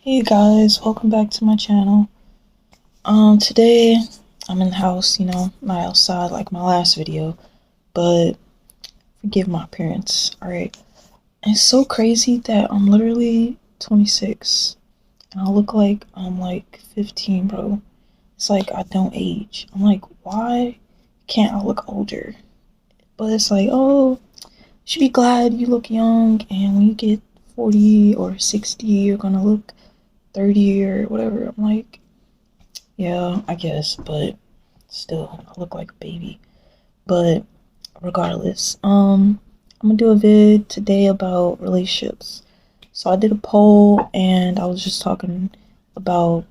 Hey guys, welcome back to my channel. Today I'm in the house, not outside like my last video, but forgive my appearance, alright? And it's so crazy that I'm literally 26 and I look like I'm like 15, bro. It's like I don't age. I'm like, why can't I look older? But it's like, oh, you should be glad you look young, and when you get 40 or 60, you're gonna look 30 or whatever. I'm like, yeah, I guess, but still, I look like a baby. But regardless, I'm gonna do a vid today about relationships. So I did a poll and I was just talking about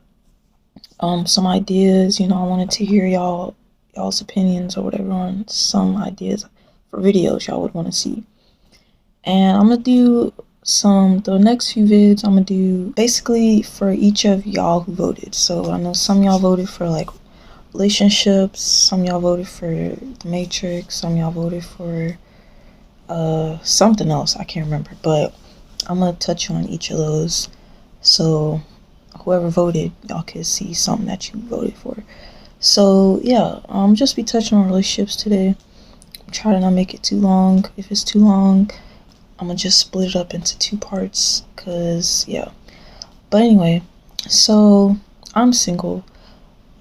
some ideas. I wanted to hear y'all's opinions or whatever on some ideas for videos y'all would want to see. And I'm gonna do the next few vids I'm gonna do basically for each of y'all who voted. So I know some y'all voted for like relationships, some y'all voted for the Matrix, some y'all voted for something else, I can't remember, but I'm gonna touch on each of those so whoever voted, y'all could see something that you voted for. So yeah, just be touching on relationships today. Try to not make it too long. If it's too long, I'm gonna just split it up into two parts, cause yeah. But anyway, so I'm single.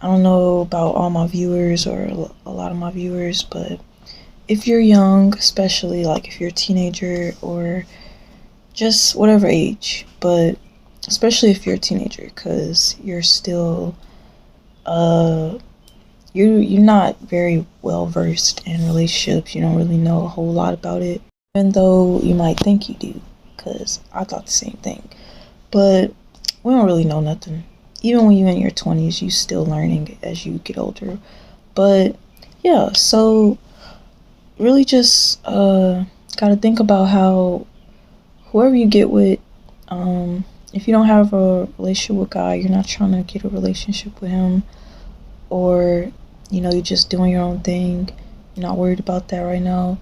I don't know about all my viewers or a lot of my viewers, but if you're young, especially like if you're a teenager or just whatever age, but especially if you're a teenager, because you're still you're not very well versed in relationships. You don't really know a whole lot about it, even though you might think you do, because I thought the same thing. But we don't really know nothing. Even when you're in your 20s, you still learning as you get older. But yeah, so really just gotta think about how whoever you get with, if you don't have a relationship with God, you're not trying to get a relationship with him, or you're just doing your own thing, you're not worried about that right now,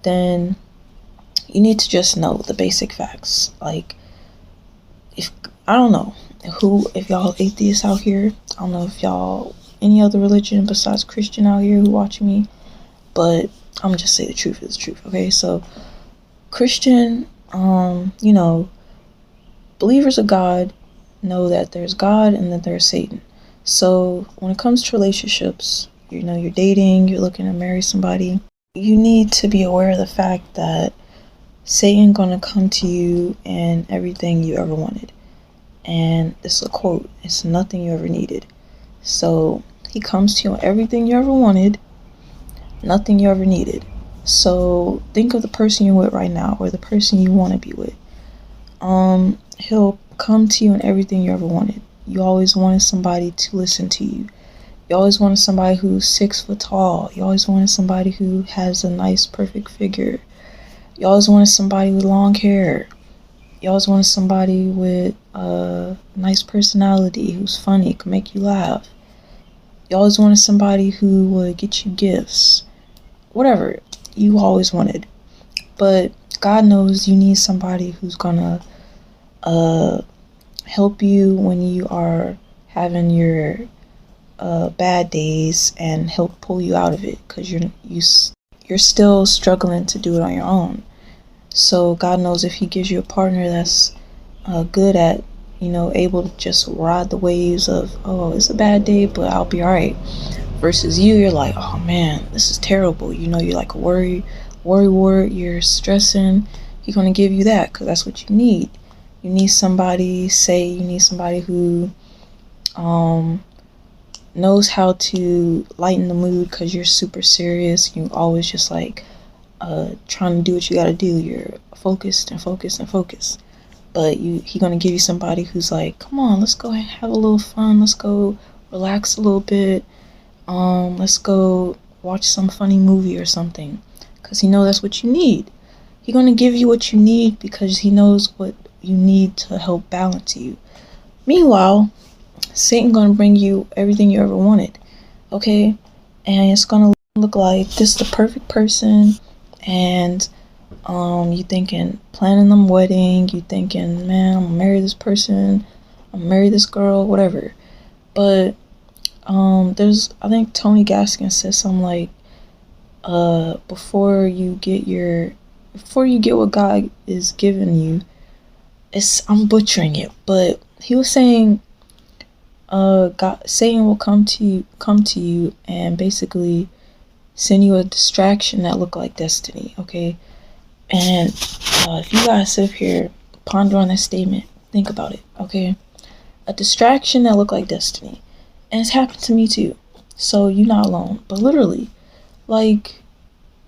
then you need to just know the basic facts. Like, if I don't know if y'all atheists out here, I don't know if y'all any other religion besides Christian out here who watch me, but I'm gonna just say the truth is the truth. Okay, so Christian, believers of God know that there's God and that there's Satan. So when it comes to relationships, you're dating, you're looking to marry somebody, you need to be aware of the fact that Satan gonna come to you and everything you ever wanted. And this is a quote, it's nothing you ever needed. So he comes to you on everything you ever wanted, nothing you ever needed. So think of the person you're with right now, or the person you want to be with. He'll come to you in everything you ever wanted. You always wanted somebody to listen to you. You always wanted somebody who's 6 foot tall. You always wanted somebody who has a nice, perfect figure. You always wanted somebody with long hair. You always wanted somebody with a nice personality, who's funny, can make you laugh. You always wanted somebody who would get you gifts. Whatever you always wanted. But God knows you need somebody who's gonna help you when you are having your bad days and help pull you out of it, because you're still struggling to do it on your own. So God knows if he gives you a partner that's good at able to just ride the waves of, oh, it's a bad day but I'll be alright, versus you're like, oh man, this is terrible, you're like a worry wart, you're stressing. He's gonna give you that because that's what you need. You need somebody who knows how to lighten the mood, because you're super serious. You always just like trying to do what you gotta do. You're focused and focused and focused. But he gonna give you somebody who's like, come on, let's go have a little fun. Let's go relax a little bit. Let's go watch some funny movie or something, because he knows that's what you need. He's gonna give you what you need because he knows what you need to help balance you. Meanwhile, Satan gonna bring you everything you ever wanted, okay? And it's gonna look like this is the perfect person, and you thinking planning them wedding, you thinking, man, I'm gonna marry this person, I'm marry this girl, whatever. But I think Tony Gaskin said something like, before you get what God is giving you, I'm butchering it, but he was saying, God, Satan will come to you and basically send you a distraction that look like destiny, okay? And if you guys sit here, ponder on that statement, think about it, okay? A distraction that look like destiny. And it's happened to me too. So you're not alone. But literally, like,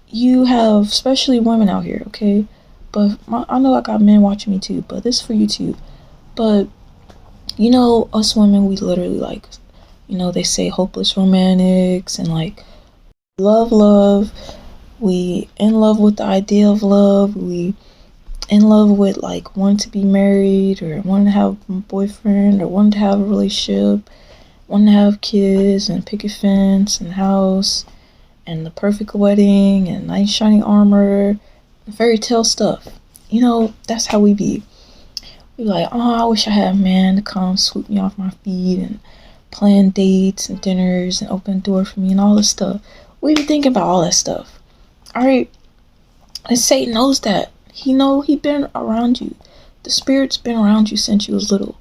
you have, especially women out here, okay? But I know I got men watching me too, but this is for you too. But, us women, we literally, like, they say hopeless romantics and, like, love. We in love with the idea of love. We in love with, like, wanting to be married or wanting to have a boyfriend or wanting to have a relationship, wanting to have kids and picket fence and house and the perfect wedding and nice shiny armor, fairy tale stuff. That's how we be. We like, oh, I wish I had a man to come sweep me off my feet and plan dates and dinners and open the door for me and all this stuff. We be thinking about all that stuff. Alright? And Satan knows that. He been around you. The spirit's been around you since you was little.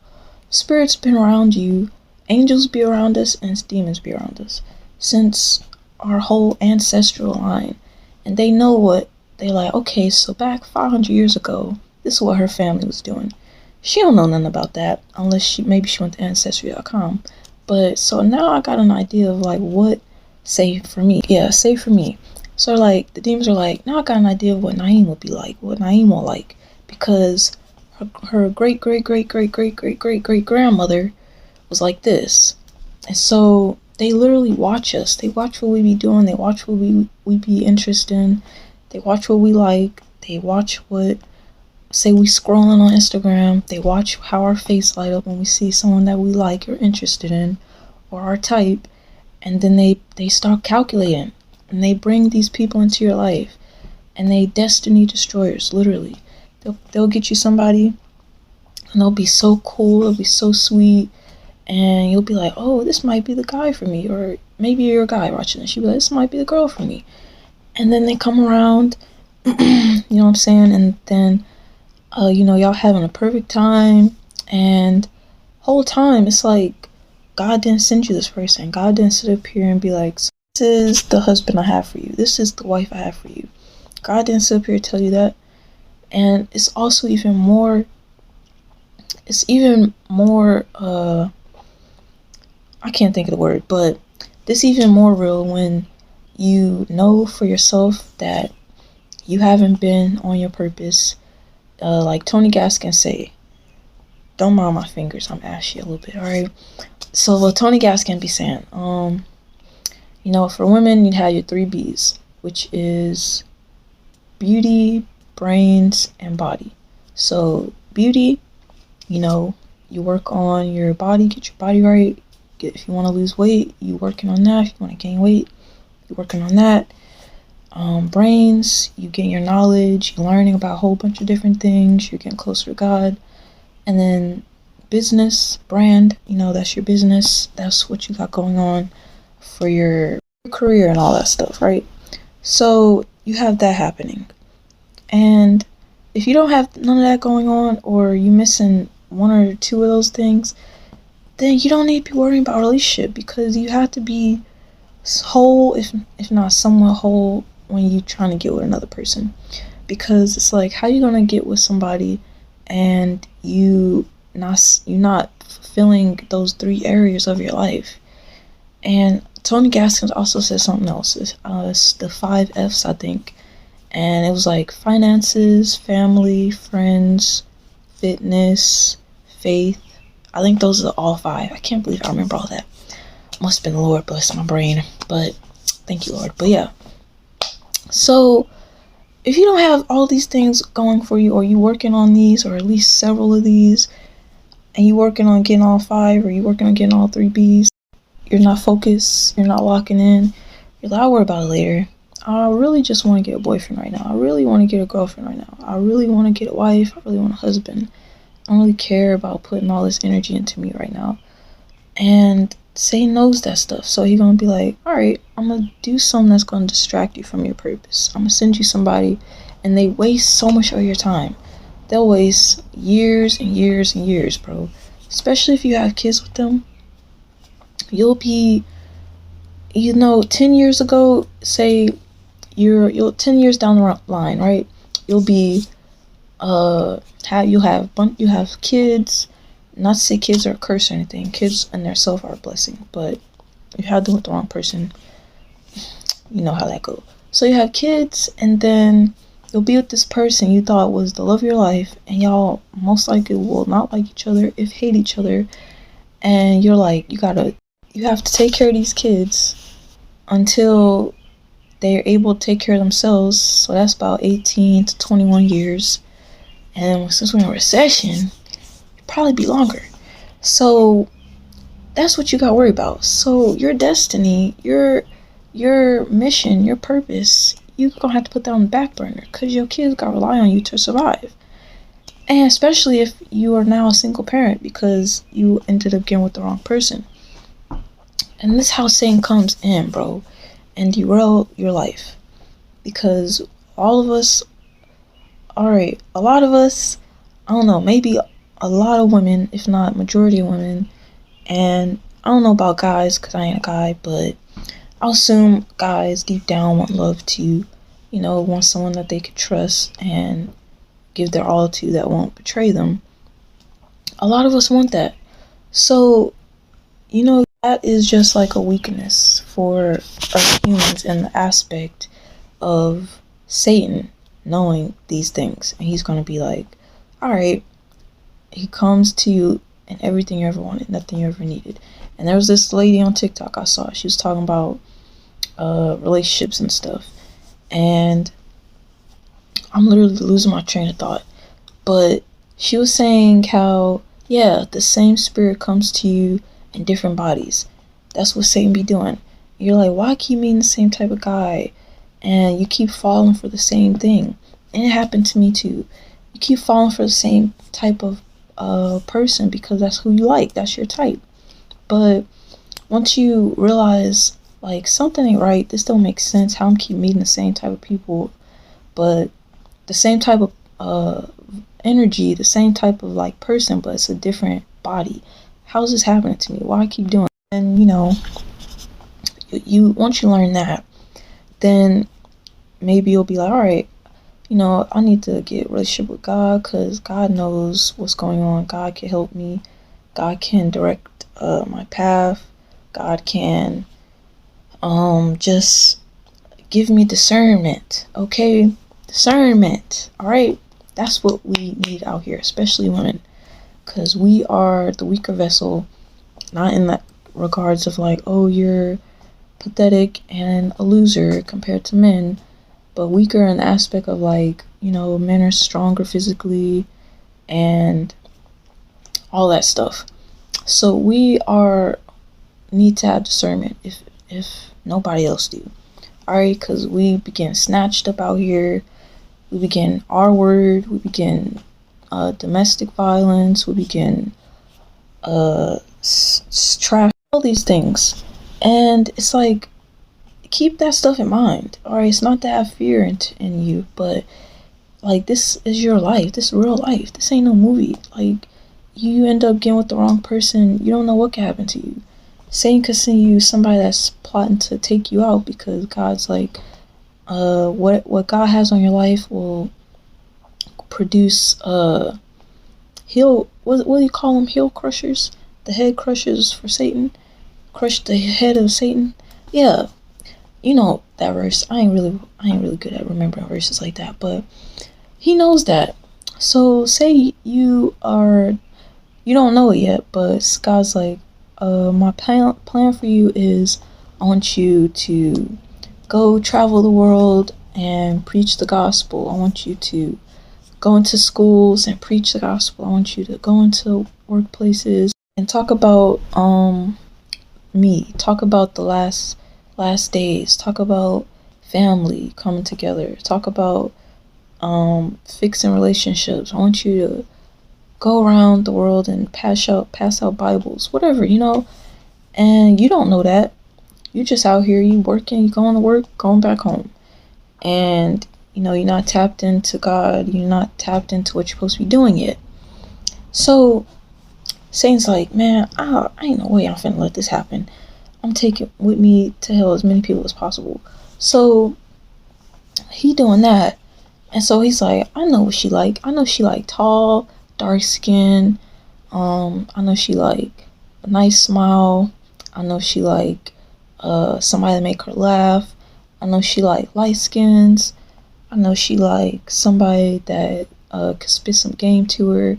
The spirit's been around you. Angels be around us and demons be around us since our whole ancestral line. And they know what they like. Okay, so back 500 years ago, this is what her family was doing. She don't know nothing about that unless she went to ancestry.com. But so now I got an idea of like what saved for me. Yeah, saved for me. So like the demons are like, now I got an idea of what Naeem will be like, what Naeem will like, because her great grandmother was like this. And so they literally watch us. They watch what we be doing. They watch what we be interested in. They watch what we like. They watch what, say we scrolling on Instagram. They watch how our face light up when we see someone that we like or interested in or our type. And then they start calculating. And they bring these people into your life. And they destiny destroyers, literally. They'll get you somebody and they'll be so cool. They'll be so sweet. And you'll be like, oh, this might be the guy for me. Or maybe you're a guy watching this. You'll be like, this might be the girl for me. And then they come around, you know what I'm saying? And then, y'all having a perfect time. And whole time, it's like, God didn't send you this person. God didn't sit up here and be like, this is the husband I have for you. This is the wife I have for you. God didn't sit up here and tell you that. And it's also even more, I can't think of the word, but this even more real when you know for yourself that you haven't been on your purpose. Like Tony Gaskin say, don't mind my fingers, I'm ashy a little bit, alright? So what Tony Gaskin be saying, for women you have your 3 B's, which is beauty, brains, and body. So beauty, you work on your body, get your body right. If you want to lose weight, you working on that. If you want to gain weight, you working on that. Brains, you getting your knowledge, you're learning about a whole bunch of different things, you're getting closer to God. And then business, brand, that's your business, that's what you got going on for your career and all that stuff, right? So you have that happening. And if you don't have none of that going on, or you missing 1 or 2 of those things, then you don't need to be worrying about a relationship, because you have to be whole, if not somewhat whole, when you're trying to get with another person. Because it's like, how you gonna get with somebody and you're not fulfilling those 3 areas of your life? And Tony Gaskins also said something else. It's the 5 F's, I think. And it was like finances, family, friends, fitness, faith. I think those are all 5. I can't believe I remember all that. Must have been the Lord bless my brain. But thank you, Lord. But yeah. So if you don't have all these things going for you, or you working on these, or at least several of these, and you working on getting all 5, or you working on getting all 3 B's, you're not focused, you're not locking in, you're like, I'll worry about it later. I really just want to get a boyfriend right now. I really want to get a girlfriend right now. I really want to get a wife. I really want a husband. I don't really care about putting all this energy into me right now. And Satan knows that stuff. So he's going to be like, all right, I'm going to do something that's going to distract you from your purpose. I'm going to send you somebody, and they waste so much of your time. They'll waste years and years and years, bro. Especially if you have kids with them. You'll be, 10 years ago, say you'll 10 years down the line, right? You'll be, you have kids. Not to say kids are a curse or anything. Kids in themselves are a blessing, but if you have them with the wrong person, you know how that goes. So you have kids, and then you'll be with this person you thought was the love of your life, and y'all most likely will not like each other, if hate each other, and you're like, you have to take care of these kids until they're able to take care of themselves. So that's about 18 to 21 years. And since we're in a recession, it'll probably be longer. So that's what you got to worry about. So your destiny, your mission, your purpose, you're going to have to put that on the back burner because your kids got to rely on you to survive. And especially if you are now a single parent because you ended up getting with the wrong person. And this is how Satan comes in, bro, and derail your life. Because all of us, alright, a lot of us, I don't know, maybe a lot of women, if not majority of women, and I don't know about guys because I ain't a guy, but I'll assume guys deep down want love to, want someone that they could trust and give their all to, that won't betray them. A lot of us want that. So, that is just like a weakness for us humans in the aspect of Satan knowing these things. And he's going to be like, alright, he comes to you and everything you ever wanted, nothing you ever needed. And there was this lady on TikTok I saw. She was talking about relationships and stuff. And I'm literally losing my train of thought. But she was saying how, yeah, the same spirit comes to you in different bodies. That's what Satan be doing. You're like, why keep meeting the same type of guy? And you keep falling for the same thing. And it happened to me too. You keep falling for the same type of person because that's who you like. That's your type. But once you realize, like, something ain't right, this don't make sense, how I'm keep meeting the same type of people, but the same type of energy, the same type of, like, person, but it's a different body. How's this happening to me? Why I keep doing it? And, you once you learn that, then maybe you'll be like, alright, I need to get a relationship with God because God knows what's going on. God can help me. God can direct my path. God can just give me discernment. Okay? Discernment. Alright? That's what we need out here, especially women. Because we are the weaker vessel. Not in that regards of like, oh, you're pathetic and a loser compared to men. But weaker in the aspect of like, men are stronger physically and all that stuff. So we need to have discernment if nobody else do. Alright, because we begin snatched up out here. We begin R word. We begin domestic violence. We begin trash. All these things. And it's like, keep that stuff in mind. Alright, it's not to have fear in you, but like, this is your life. This is real life. This ain't no movie. Like, you end up getting with the wrong person, you don't know what can happen to you. Satan could send you somebody that's plotting to take you out because God's like, what God has on your life will produce what do you call them? Heel crushers? The head crushers for Satan? Crush the head of Satan? Yeah. You know that verse. I ain't really good at remembering verses like that, but he knows that. So say you don't know it yet, but God's like, my plan for you is I want you to go travel the world and preach the gospel. I want you to go into schools and preach the gospel. I want you to go into workplaces and talk about me. Talk about the last days. Talk about family coming together. Talk about fixing relationships. I want you to go around the world and pass out Bibles, whatever, and you don't know that. You just out here, you working, you going to work, going back home. And, you're not tapped into God. You're not tapped into what you're supposed to be doing yet. So, Satan's like, man, I ain't no way I'm finna let this happen. I'm taking with me to hell as many people as possible. So, he doing that. And so he's like, I know what she like. I know she like tall, dark skin. I know she like a nice smile. I know she like somebody to make her laugh. I know she like light skins. I know she like somebody that could spit some game to her.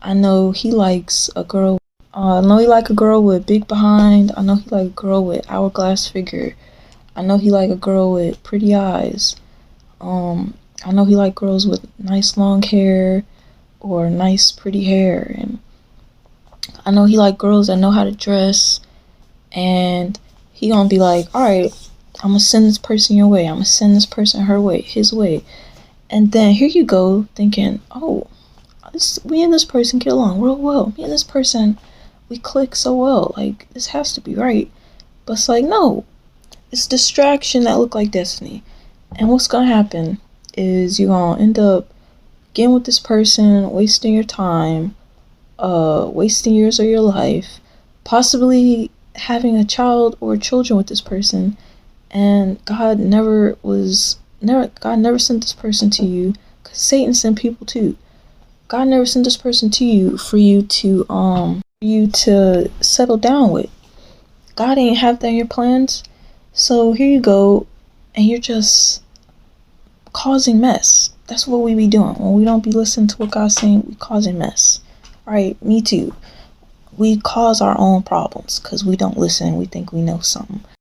I know he likes a girl. I know he like a girl with big behind. I know he like a girl with hourglass figure. I know he like a girl with pretty eyes. I know he like girls with nice long hair or nice pretty hair, and I know he like girls that know how to dress. And he gonna be like, all right, I'm gonna send this person your way. I'm gonna send this person her way, his way. And then here you go thinking, oh, me and this person get along real well. Me and this person, we click so well. Like, this has to be right. But it's like, no, it's distraction that look like destiny. And what's gonna happen is you're gonna end up getting with this person, wasting your time, wasting years of your life, possibly having a child or children with this person, and God never sent this person to you, because Satan sent people too. God never sent this person to you for you to settle down with. God ain't have that in your plans. So here you go, and you're just causing mess. That's what we be doing when we don't be listening to what God's saying. We causing mess. Right? Me too. We cause our own problems because we don't listen. We think we know something.